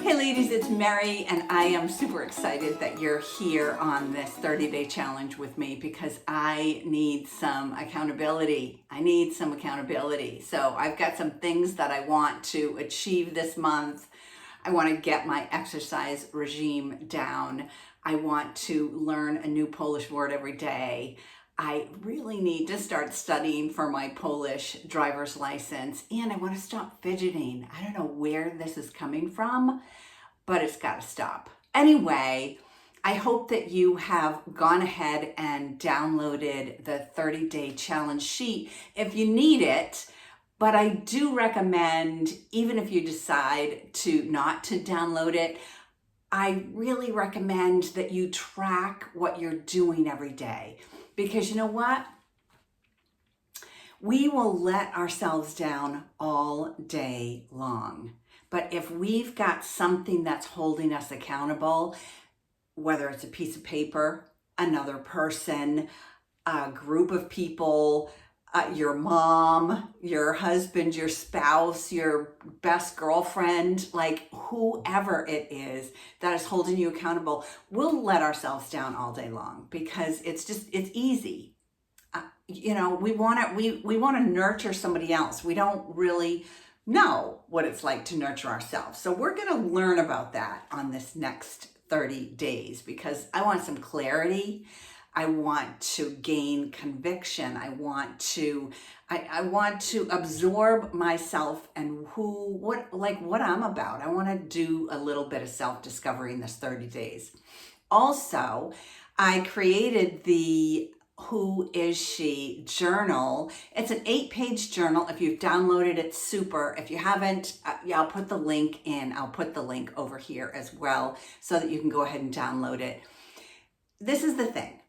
Hey ladies, it's Mary and I am super excited that you're here on this 30-day challenge with me because I need some accountability. So I've got some things that I want to achieve this month. I want to get my exercise regime down. I want to learn a new Polish word every day. I really need to start studying for my Polish driver's license, and I want to stop fidgeting. I don't know where this is coming from, but it's got to stop. Anyway, I hope that you have gone ahead and downloaded the 30-day challenge sheet if you need it. But I do recommend, even if you decide not to download it, I really recommend that you track what you're doing every day. Because you know what? We will let ourselves down all day long. But if we've got something that's holding us accountable, whether it's a piece of paper, another person, a group of people, your mom, your husband, your spouse, your best girlfriend, like whoever it is that is holding you accountable, we'll let ourselves down all day long because it's easy. We want to nurture somebody else. We don't really know what it's like to nurture ourselves. So we're going to learn about that on this next 30 days because I want some clarity. I want to gain conviction. I want to absorb myself and what I'm about. I want to do a little bit of self-discovery in this 30 days. Also, I created the Who Is She journal. It's an 8-page journal. If you've downloaded it, super. If you haven't, I'll put the link in. I'll put the link over here as well so that you can go ahead and download it. This is the thing.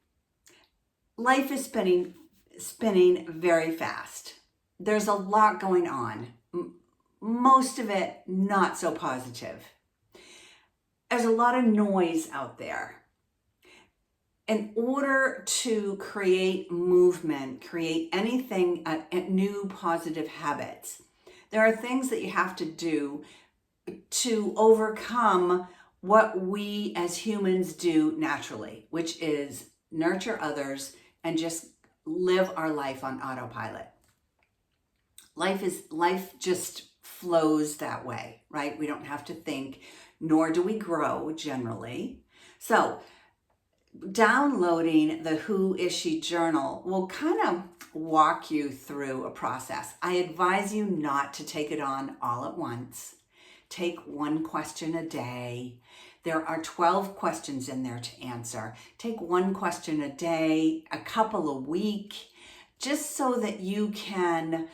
Life is spinning very fast. There's a lot going on. Most of it not so positive. There's a lot of noise out there. In order to create movement, create anything, new positive habits, there are things that you have to do to overcome what we as humans do naturally, which is nurture others and just live our life on autopilot. Life just flows that way, right? We don't have to think, nor do we grow generally. So downloading the Who Is She journal will kind of walk you through a process. I advise you not to take it on all at once. Take one question a day. There are 12 questions in there to answer. Take one question a day, a couple a week, just so that you can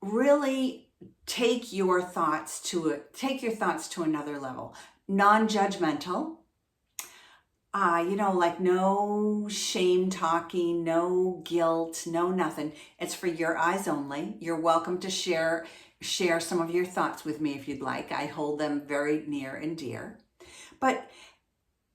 really take your thoughts to another level. Non-judgmental. Like no shame talking, no guilt, no nothing. It's for your eyes only. You're welcome to share some of your thoughts with me if you'd like. I hold them very near and dear. But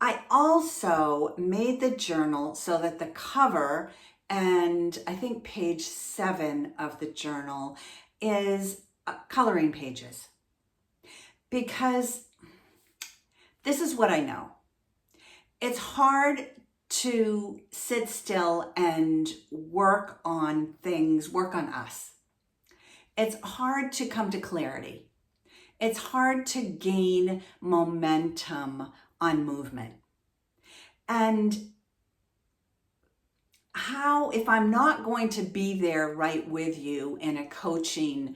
I also made the journal so that the cover and I think page 7 of the journal is coloring pages. Because this is what I know. It's hard to sit still and work on us. It's hard to come to clarity. It's hard to gain momentum on movement. And if I'm not going to be there right with you in a coaching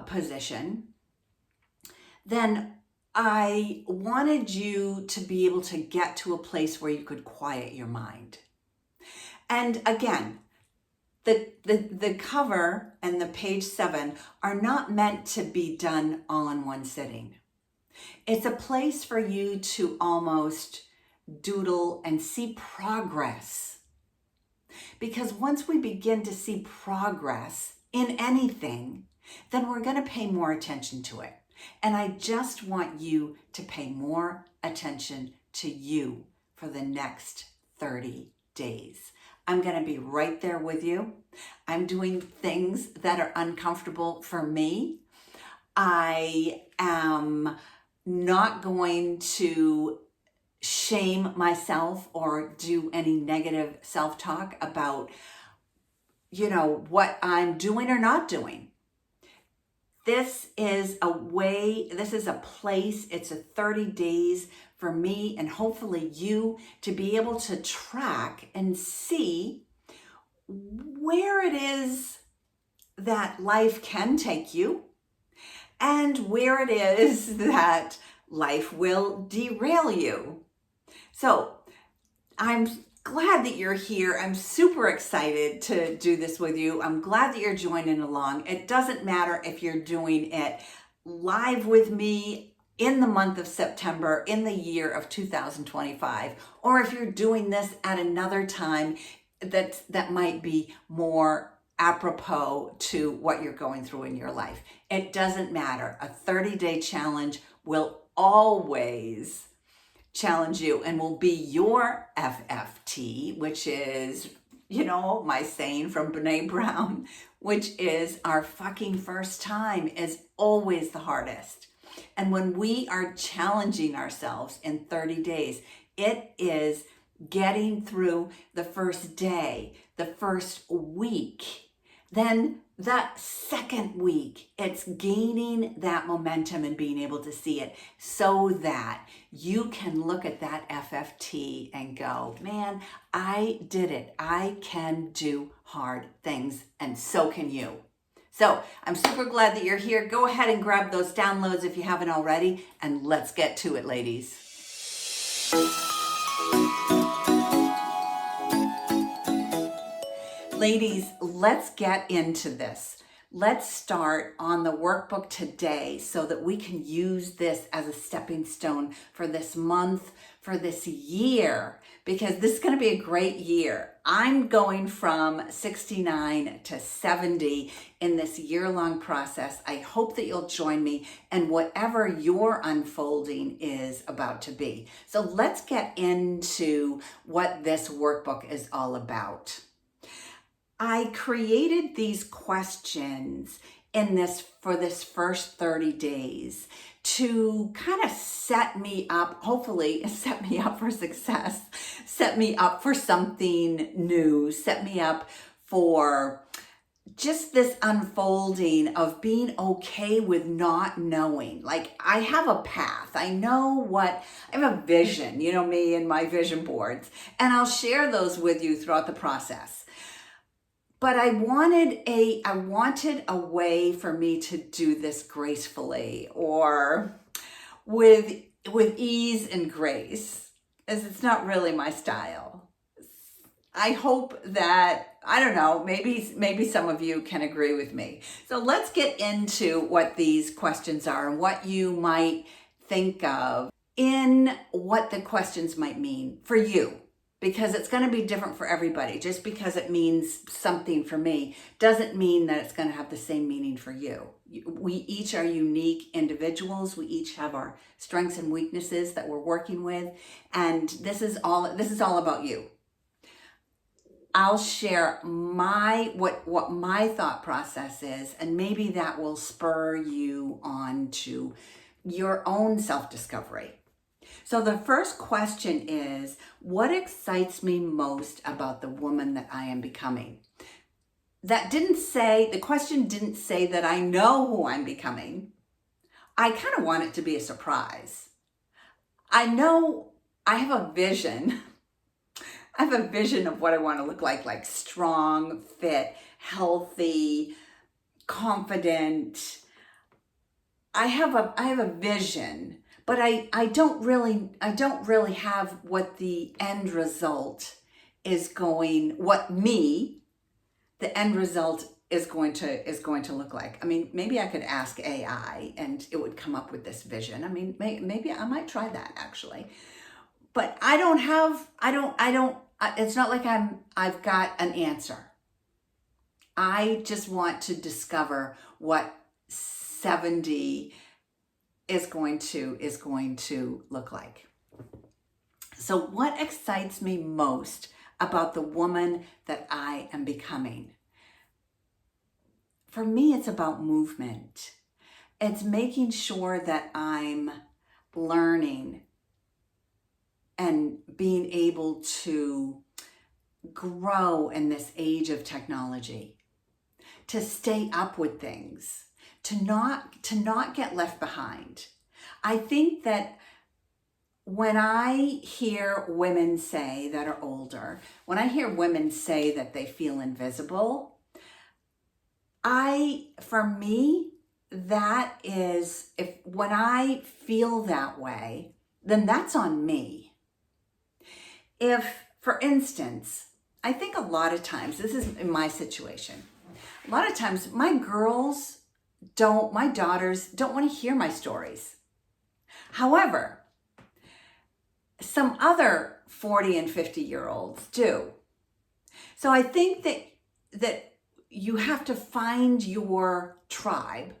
position, then I wanted you to be able to get to a place where you could quiet your mind. And again, the cover and the page 7 are not meant to be done all in one sitting. It's a place for you to almost doodle and see progress. Because once we begin to see progress in anything, then we're going to pay more attention to it. And I just want you to pay more attention to you for the next 30 days. I'm going to be right there with you. I'm doing things that are uncomfortable for me. I am not going to shame myself or do any negative self-talk about, what I'm doing or not doing. This is a way, this is a place, it's a 30 days for me and hopefully you to be able to track and see where it is that life can take you and where it is that life will derail you. So I'm glad that you're here. I'm super excited to do this with you. I'm glad that you're joining along. It doesn't matter if you're doing it live with me in the month of September in the year of 2025, or if you're doing this at another time that might be more apropos to what you're going through in your life. It doesn't matter. A 30-day challenge will always challenge you and will be your FFT, which is, my saying from Brene Brown, which is our fucking first time is always the hardest. And when we are challenging ourselves in 30 days, it is getting through the first day, the first week, then that second week, it's gaining that momentum and being able to see it so that you can look at that FFT and go, man, I did it. I can do hard things, and so can you. So I'm super glad that you're here. Go ahead and grab those downloads if you haven't already, and let's get to it, ladies. Ladies, let's get into this. Let's start on the workbook today so that we can use this as a stepping stone for this month, for this year, because this is going to be a great year. I'm going from 69 to 70 in this year-long process. I hope that you'll join me in whatever your unfolding is about to be. So let's get into what this workbook is all about. I created these questions for this first 30 days to kind of set me up, hopefully set me up for success, set me up for something new, set me up for just this unfolding of being okay with not knowing. Like, I have a path. I have a vision, me and my vision boards, and I'll share those with you throughout the process. But I wanted a way for me to do this gracefully or with ease and grace, as it's not really my style. I hope that, I don't know, maybe some of you can agree with me. So let's get into what these questions are and what you might think of in what the questions might mean for you. Because it's going to be different for everybody. Just because it means something for me doesn't mean that it's going to have the same meaning for you. We each are unique individuals. We each have our strengths and weaknesses that we're working with, and this is all about you. I'll share what my thought process is, and maybe that will spur you on to your own self-discovery. So the first question is, what excites me most about the woman that I am becoming? The question didn't say that I know who I'm becoming. I kind of want it to be a surprise. I know I have a vision. I have a vision of what I want to look like strong, fit, healthy, confident. I have a vision. But I don't really have what the end result is going to look like. I mean, maybe I could ask AI and it would come up with this vision. I mean, maybe I might try that actually. But it's not like I've got an answer. I just want to discover what 70 is going to look like. So what excites me most about the woman that I am becoming? For me, it's about movement. It's making sure that I'm learning and being able to grow in this age of technology, to stay up with things, to not get left behind. I think that when I hear women say that are older, when I hear women say that they feel invisible, for me, that is, when I feel that way, then that's on me. If, for instance, I think a lot of times, this is in my situation, a lot of times my daughters don't want to hear my stories. However, some other 40 and 50-year-olds do. So I think that you have to find your tribe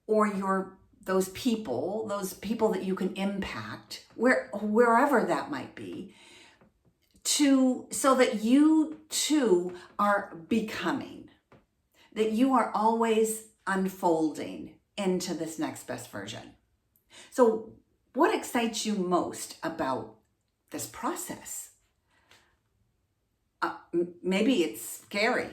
or those people that you can impact, wherever that might be, so that you too are becoming, that you are always unfolding into this next best version. So what excites you most about this process? Maybe it's scary.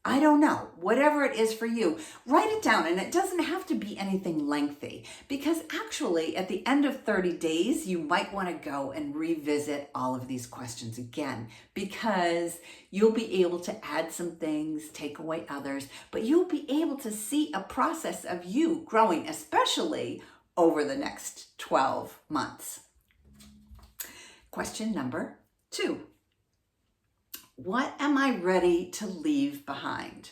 I don't know. Whatever it is for you, write it down. And it doesn't have to be anything lengthy, because actually at the end of 30 days, you might want to go and revisit all of these questions again, because you'll be able to add some things, take away others, but you'll be able to see a process of you growing, especially over the next 12 months. Question number 2. What am I ready to leave behind?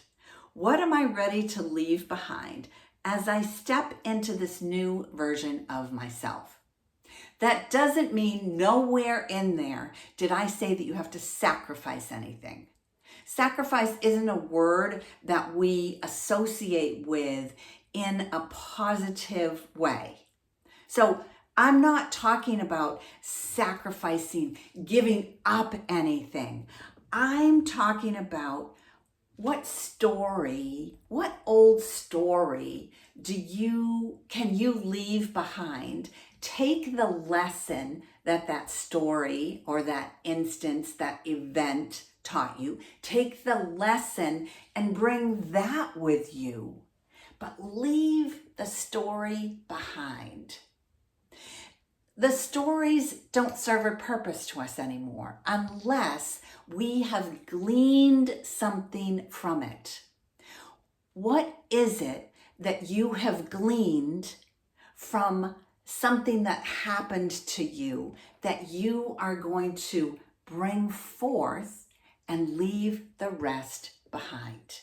What am I ready to leave behind as I step into this new version of myself? That doesn't mean nowhere in there did I say that you have to sacrifice anything. Sacrifice isn't a word that we associate with in a positive way. So I'm not talking about sacrificing, giving up anything. I'm talking about what old story can you leave behind? Take the lesson that story or that instance, that event taught you. Take the lesson and bring that with you, but leave the story behind. The stories don't serve a purpose to us anymore unless we have gleaned something from it. What is it that you have gleaned from something that happened to you that you are going to bring forth and leave the rest behind?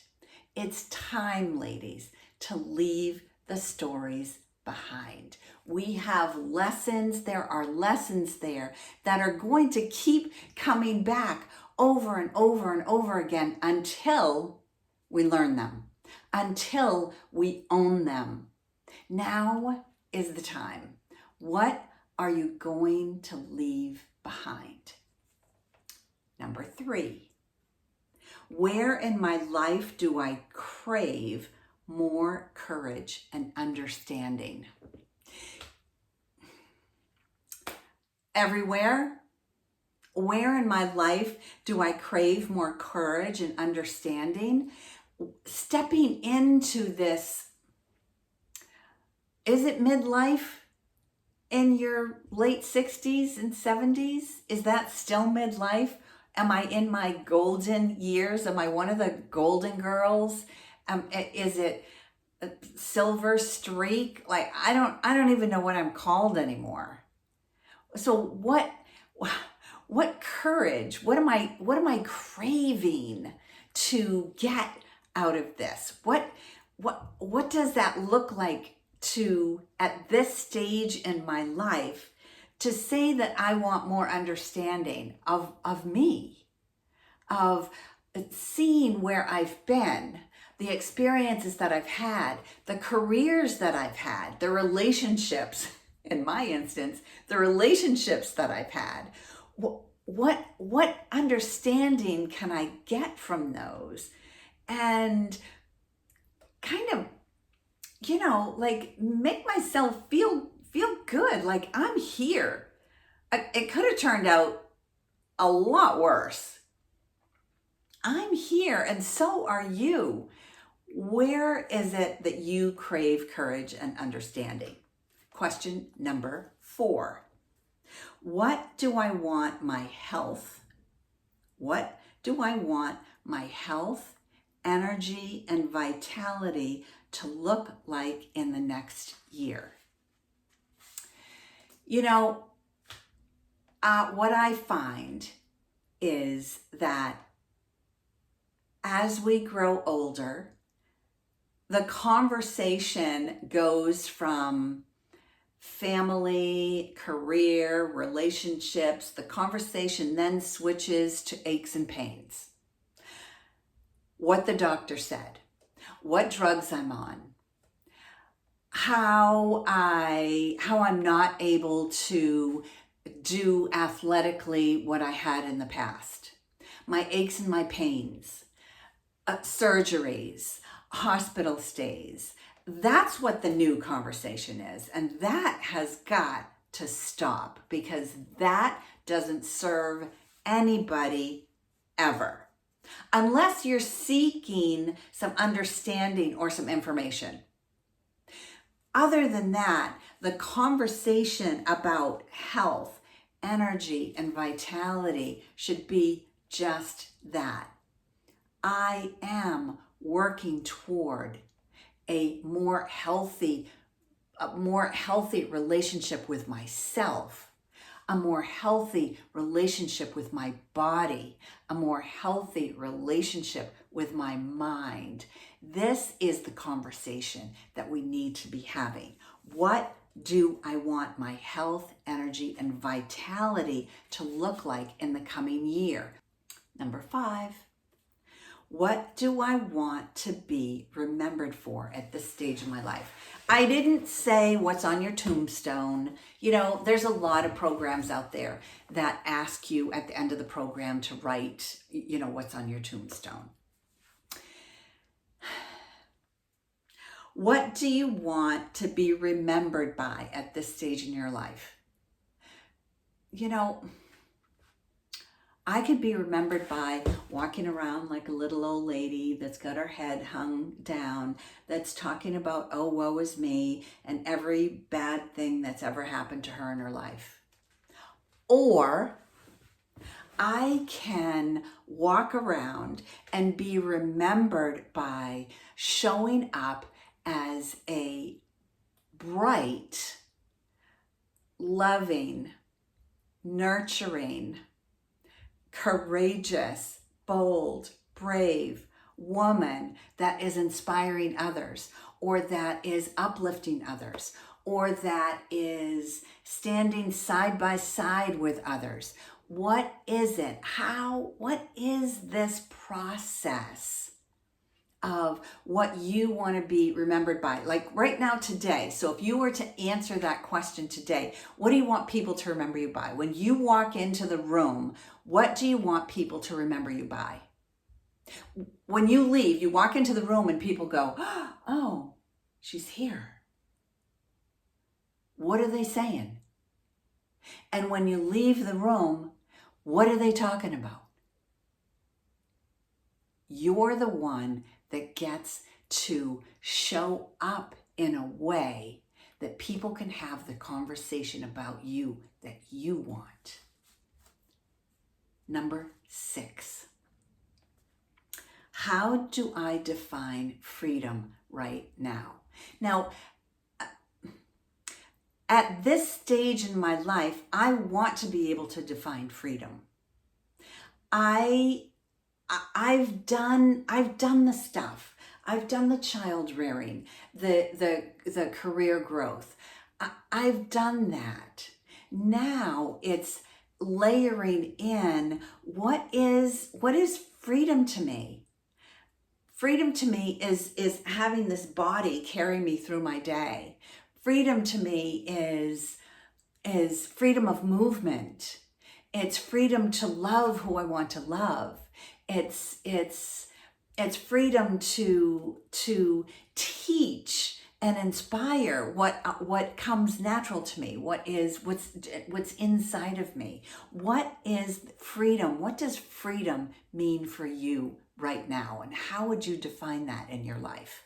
It's time, ladies, to leave the stories behind. We have lessons. There are lessons there that are going to keep coming back over and over and over again until we learn them, until we own them. Now is the time. What are you going to leave behind? Number 3, where in my life do I crave more courage and understanding? Everywhere. Where in my life do I crave more courage and understanding? Stepping into this, is it midlife? In your late 60s and 70s? Is that still midlife? Am I in my golden years? Am I one of the golden girls? Is it a silver streak? Like, I don't even know what I'm called anymore. So what courage, what am I craving to get out of this? What does that look like to, at this stage in my life, to say that I want more understanding of me, of seeing where I've been, the experiences that I've had, the careers that I've had, the relationships, in my instance, the relationships that I've had. What understanding can I get from those? And kind of, like, make myself feel feel good. Like I'm here. It could have turned out a lot worse. I'm here, and so are you. Where is it that you crave courage and understanding? Question number 4. What do I want my health? What do I want my health, energy, and vitality to look like in the next year? You know, what I find is that as we grow older, the conversation goes from family, career, relationships. The conversation then switches to aches and pains. What the doctor said, what drugs I'm on, how I'm not able to do athletically what I had in the past, my aches and my pains, surgeries, hospital stays. That's what the new conversation is. And that has got to stop, because that doesn't serve anybody ever, unless you're seeking some understanding or some information. Other than that, the conversation about health, energy, and vitality should be just that. I am working toward a more healthy relationship with myself, a more healthy relationship with my body, a more healthy relationship with my mind. This is the conversation that we need to be having. What do I want my health, energy, and vitality to look like in the coming year? Number 5. What do I want to be remembered for at this stage of my life? I didn't say what's on your tombstone. You know, there's a lot of programs out there that ask you at the end of the program to write, you know, what's on your tombstone. What do you want to be remembered by at this stage in your life? You know, I could be remembered by walking around like a little old lady that's got her head hung down, that's talking about, oh, woe is me, and every bad thing that's ever happened to her in her life. Or I can walk around and be remembered by showing up as a bright, loving, nurturing, courageous, bold, brave woman that is inspiring others, or that is uplifting others, or that is standing side by side with others. What is it? What is this process of what you want to be remembered by? Like right now, today. So if you were to answer that question today, what do you want people to remember you by? When you walk into the room, what do you want people to remember you by? When you leave, you walk into the room and people go, oh, she's here. What are they saying? And when you leave the room, what are they talking about? You're the one that gets to show up in a way that people can have the conversation about you that you want. Number 6. How do I define freedom right now? Now, at this stage in my life, I want to be able to define freedom. I've done the stuff. I've done the child rearing, the career growth. I've done that. Now it's layering in what is freedom to me. Freedom to me is having this body carry me through my day. Freedom to me is freedom of movement. It's freedom to love who I want to love. It's freedom to teach and inspire what comes natural to me, what's inside of me. What is freedom? What does freedom mean for you right now? And how would you define that in your life?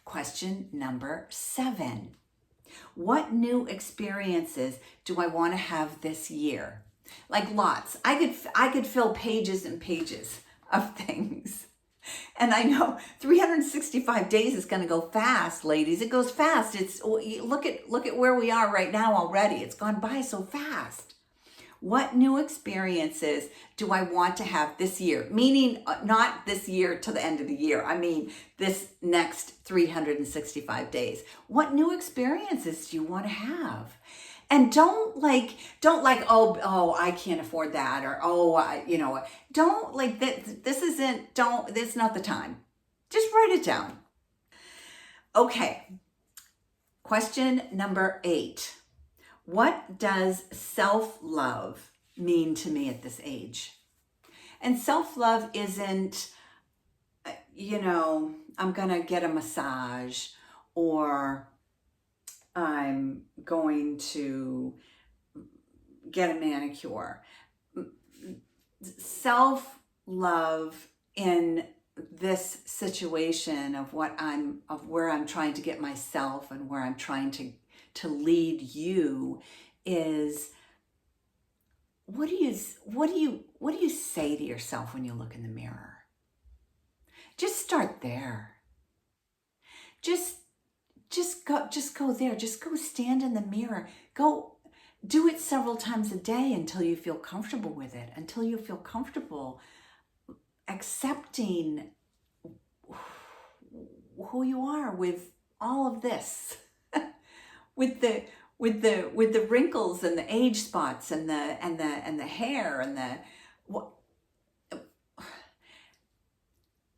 Question number 7. What new experiences do I want to have this year? Like lots. I could fill pages and pages of things. And I know 365 days is going to go fast, ladies. It goes fast. Look at where we are right now already. It's gone by so fast. What new experiences do I want to have this year? Meaning not this year to the end of the year. I mean this next 365 days. What new experiences do you want to have? And don't like, oh, I can't afford that, or don't like that. This is not the time. Just write it down. Okay. Question number 8. What does self-love mean to me at this age? And self-love isn't, I'm going to get a massage, or I'm going to get a manicure. Self-love in this situation of where I'm trying to get myself and where I'm trying to lead you is, what do you say to yourself when you look in the mirror? Just start there. Just go there. Just go stand in the mirror. Go do it several times a day until you feel comfortable with it, until you feel comfortable accepting who you are with all of this. with the wrinkles and the age spots and the hair and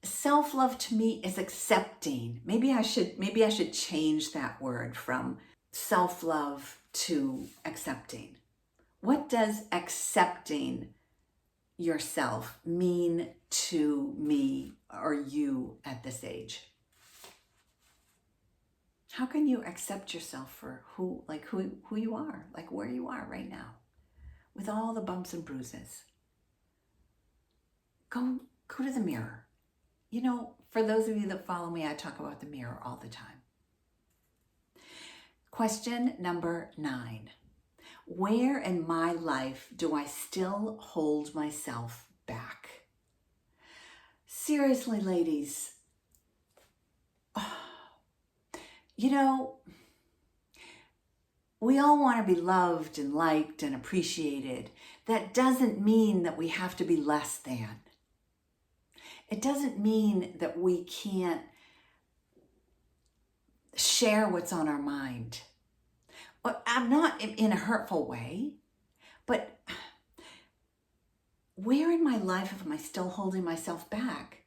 self-love to me is accepting. Maybe I should change that word from self-love to accepting. What does accepting yourself mean to me or you at this age? How can you accept yourself for who you are, like where you are right now, with all the bumps and bruises? Go to the mirror. For those of you that follow me, I talk about the mirror all the time. Question number 9. Where in my life do I still hold myself back? Seriously, ladies. We all want to be loved and liked and appreciated. That doesn't mean that we have to be less than. It doesn't mean that we can't share what's on our mind. Well, I'm not in a hurtful way, but where in my life am I still holding myself back?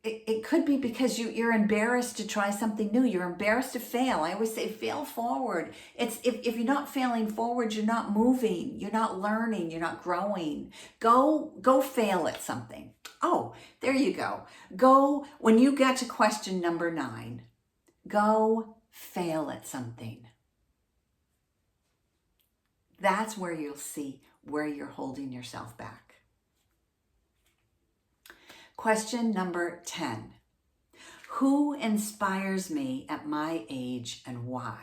It could be because you're embarrassed to try something new. You're embarrassed to fail. I always say fail forward. If you're not failing forward, you're not moving. You're not learning. You're not growing. Go fail at something. Oh, there you go. When you get to question number 9, go fail at something. That's where you'll see where you're holding yourself back. Question number 10. Who inspires me at my age and why?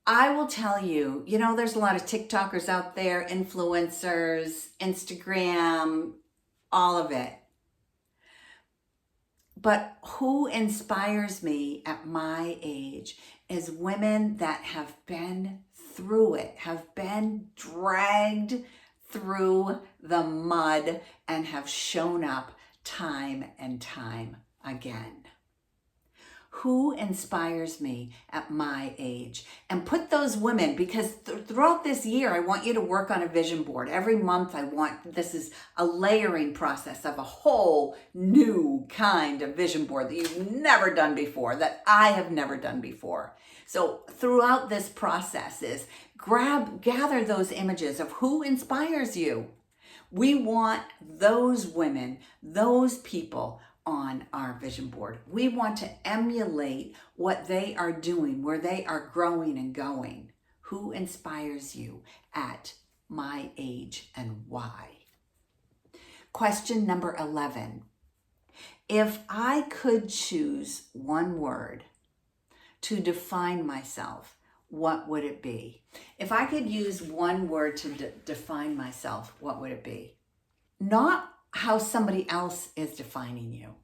I will tell you, there's a lot of TikTokers out there, influencers, Instagram, all of it. But who inspires me at my age is women that have been through it, have been dragged through the mud and have shown up time and time again. Who inspires me at my age? And put those women, because throughout this year, I want you to work on a vision board. Every month this is a layering process of a whole new kind of vision board that you've never done before, that I have never done before. So throughout this process is gather those images of who inspires you. We want those women, those people, on our vision board. We want to emulate what they are doing, where they are growing and going. Who inspires you at my age and why? Question number 11. If I could choose one word to define myself, what would it be? If I could use one word to define myself, what would it be? Not how somebody else is defining you.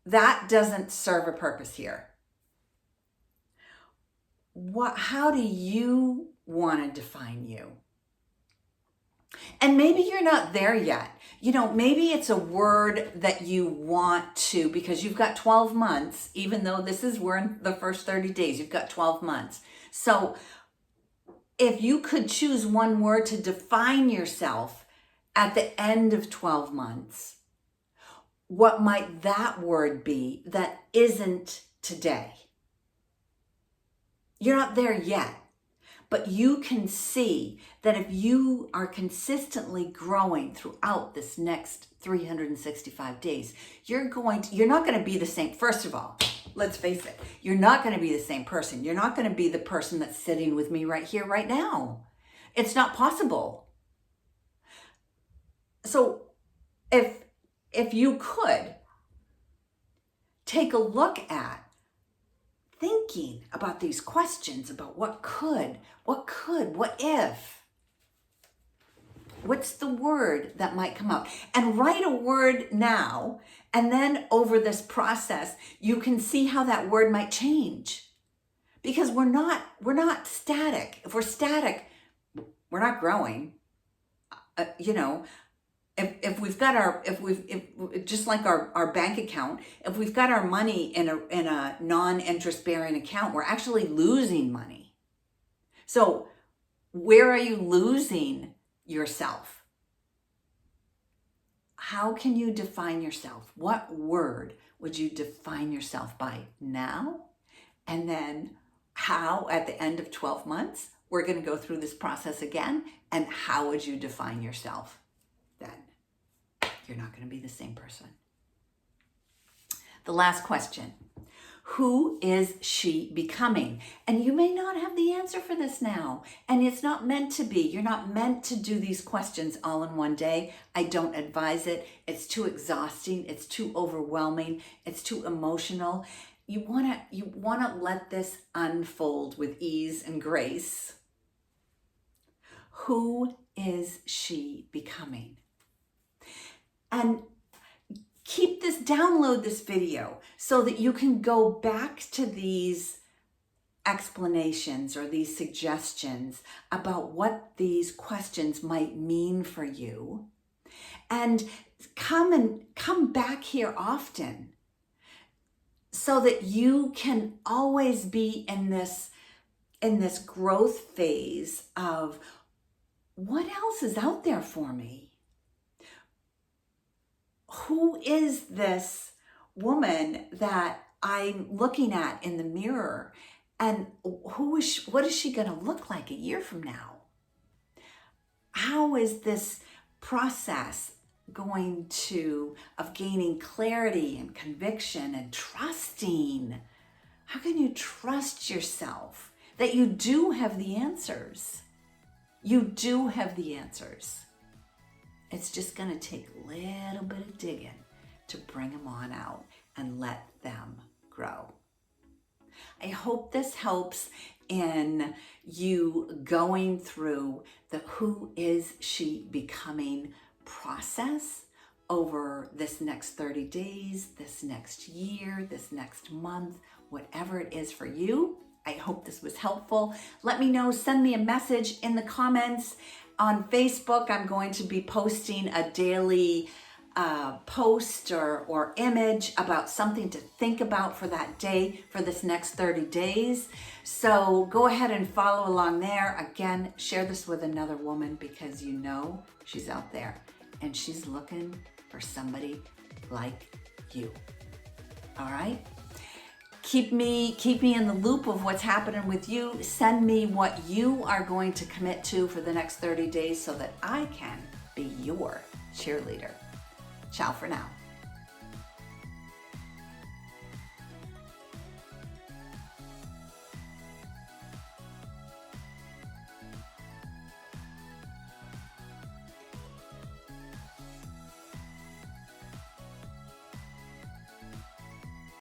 That doesn't serve a purpose here. How do you want to define you? And maybe you're not there yet. Maybe it's a word that you want to, because you've got 12 months, even though we're in the first 30 days, you've got 12 months. So if you could choose one word to define yourself at the end of 12 months, what might that word be that isn't today? You're not there yet, but you can see that if you are consistently growing throughout this next 365 days, you're not going to be the same. First of all, let's face it, you're not going to be the same person. You're not going to be the person that's sitting with me right here, right now. It's not possible. So if you could take a look at thinking about these questions about what if, what's the word that might come out, and write a word now, and then over this process, you can see how that word might change, because we're not static. If we're static, we're not growing. If we've got just like our bank account, if we've got our money in a non-interest bearing account, we're actually losing money. So where are you losing yourself? How can you define yourself? What word would you define yourself by now? And then how at the end of 12 months, we're going to go through this process again. And how would you define yourself then? You're not going to be the same person. The last question. Who is she becoming? And you may not have the answer for this now. And it's not meant to be. You're not meant to do these questions all in one day. I don't advise it. It's too exhausting. It's too overwhelming. It's too emotional. You want to let this unfold with ease and grace. Who is she becoming? And download this video so that you can go back to these explanations or these suggestions about what these questions might mean for you. And come back here often so that you can always be in this growth phase of what else is out there for me? Who is this woman that I'm looking at in the mirror? And what is she going to look like a year from now? How is this process of gaining clarity and conviction and trusting? How can you trust yourself that you do have the answers? You do have the answers. It's just going to take a little bit of digging to bring them on out and let them grow. I hope this helps in you going through the who is she becoming process over this next 30 days, this next year, this next month, whatever it is for you. I hope this was helpful. Let me know, send me a message in the comments. On Facebook, I'm going to be posting a daily post or image about something to think about for that day, for this next 30 days. So go ahead and follow along there. Again, share this with another woman because you know she's out there and she's looking for somebody like you. All right? Keep me in the loop of what's happening with you. Send me what you are going to commit to for the next 30 days so that I can be your cheerleader. Ciao for now.